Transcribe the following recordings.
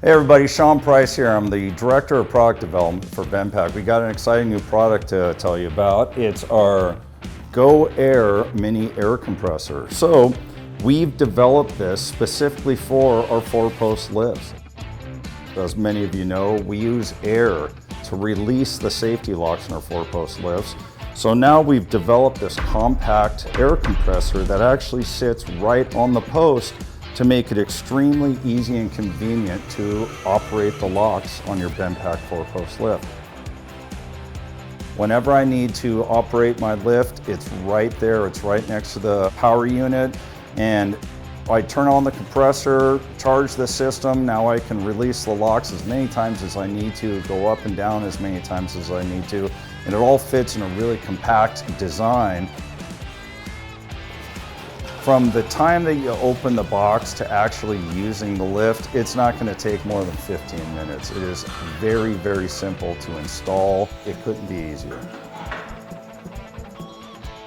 Hey everybody, Sean Price here. I'm the Director of Product Development for BendPak. We got an exciting new product to tell you about. It's our GoAir Mini Air Compressor. So we've developed this specifically for our 4-post lifts. As many of you know, we use air to release the safety locks in our 4-post lifts. So now we've developed this compact air compressor that actually sits right on the post to make it extremely easy and convenient to operate the locks on your BendPak 4-post lift. Whenever I need to operate my lift, it's right there. It's right next to the power unit, and I turn on the compressor, charge the system. Now I can release the locks as many times as I need to, go up and down as many times as I need to, and it all fits in a really compact design. From the time that you open the box to actually using the lift, it's not going to take more than 15 minutes. It is very, very simple to install. It couldn't be easier.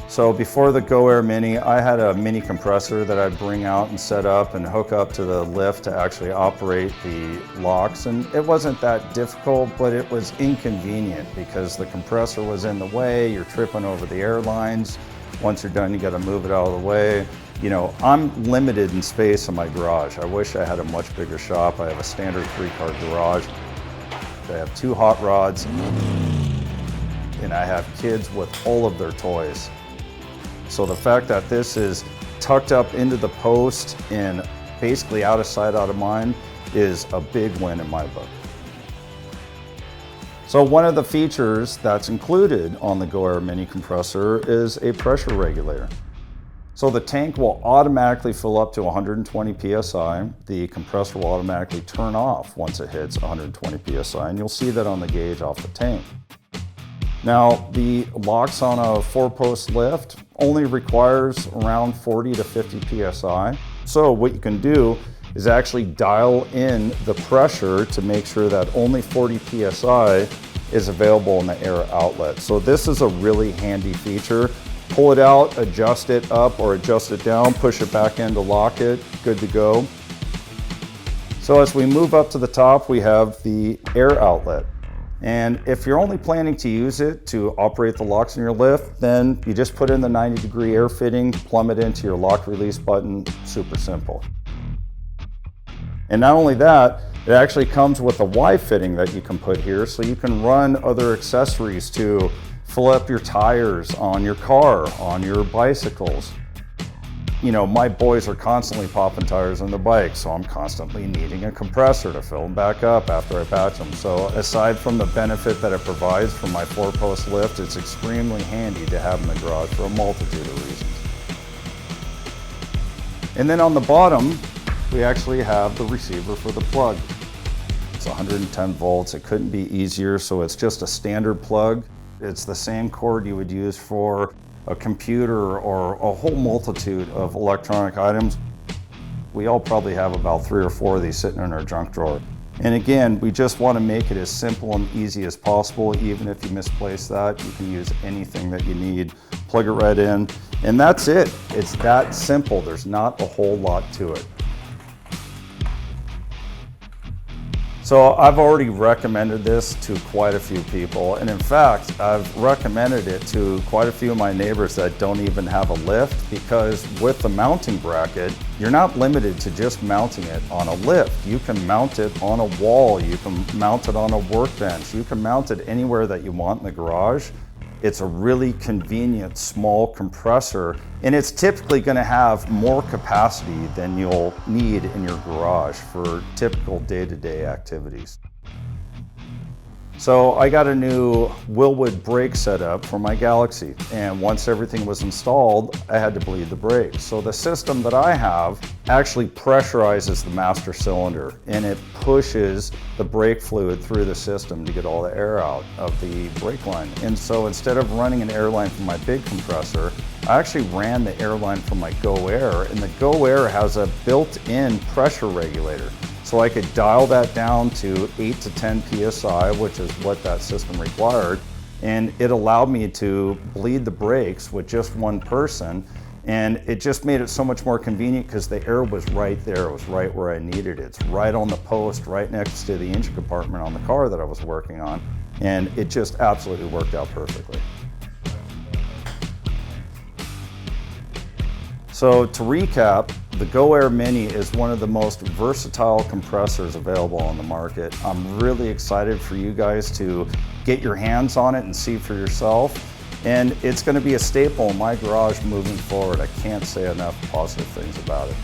So before the GoAir Mini, I had a mini compressor that I'd bring out and set up and hook up to the lift to actually operate the locks. And it wasn't that difficult, but it was inconvenient because the compressor was in the way. You're tripping over the air lines. Once you're done, you got to move it out of the way. You know, I'm limited in space in my garage. I wish I had a much bigger shop. I have a standard 3-car garage. I have 2 hot rods, and I have kids with all of their toys. So the fact that this is tucked up into the post and basically out of sight, out of mind is a big win in my book. So one of the features that's included on the GoAir Mini Compressor is a pressure regulator. So the tank will automatically fill up to 120 psi. The compressor will automatically turn off once it hits 120 psi, and you'll see that on the gauge off the tank. Now, the locks on a 4-post lift only requires around 40 to 50 psi. So what you can do is actually dial in the pressure to make sure that only 40 psi is available in the air outlet. So this is a really handy feature. Pull it out, adjust it up or adjust it down, push it back in to lock it, good to go. So as we move up to the top, we have the air outlet. And if you're only planning to use it to operate the locks in your lift, then you just put in the 90-degree air fitting, plumb it into your lock release button, super simple. And not only that, it actually comes with a Y fitting that you can put here, so you can run other accessories to fill up your tires on your car, on your bicycles. You know, my boys are constantly popping tires on their bikes, so I'm constantly needing a compressor to fill them back up after I patch them. So aside from the benefit that it provides for my 4-post lift, it's extremely handy to have in the garage for a multitude of reasons. And then on the bottom, we actually have the receiver for the plug. It's 110 volts, it couldn't be easier, so it's just a standard plug. It's the same cord you would use for a computer or a whole multitude of electronic items. We all probably have about 3 or 4 of these sitting in our junk drawer. And again, we just want to make it as simple and easy as possible. Even if you misplace that, you can use anything that you need, plug it right in, and that's it. It's that simple. There's not a whole lot to it. So I've already recommended this to quite a few people, and in fact, I've recommended it to quite a few of my neighbors that don't even have a lift, because with the mounting bracket, you're not limited to just mounting it on a lift. You can mount it on a wall, you can mount it on a workbench, you can mount it anywhere that you want in the garage. It's a really convenient small compressor, and it's typically going to have more capacity than you'll need in your garage for typical day-to-day activities. So I got a new Wilwood brake set up for my Galaxy, and once everything was installed, I had to bleed the brakes. So the system that I have actually pressurizes the master cylinder, and it pushes the brake fluid through the system to get all the air out of the brake line. And so instead of running an air line from my big compressor, I actually ran the air line from my GoAir, and the GoAir has a built-in pressure regulator. So I could dial that down to 8 to 10 psi, which is what that system required, and it allowed me to bleed the brakes with just one person And it just made it so much more convenient because the air was right there. It was right where I needed it. It's right on the post, right next to the engine compartment on the car that I was working on. And it just absolutely worked out perfectly. So to recap, the GoAir Mini is one of the most versatile compressors available on the market. I'm really excited for you guys to get your hands on it and see for yourself. And it's going to be a staple in my garage moving forward. I can't say enough positive things about it.